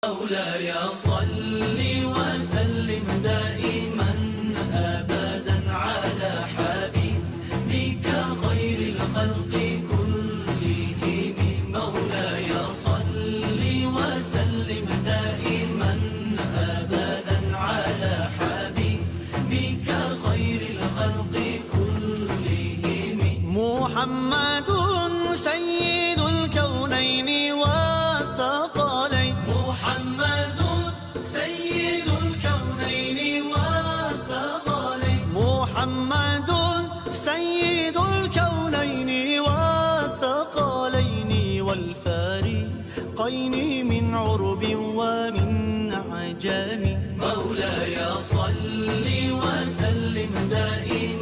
مولاي صل وسلم دائما أبدا على حبيبك خير الخلق كلهم. مولاي صل وسلم دائما أبدا على حبيبك خير الخلق كلهم. محمد سيد الكونين والثقلين. محمد سيد الكونين والثقلين. محمد سيد الكونين والثقلين والفارقين من عرب ومن عجم. مولاي صل وسلم دائما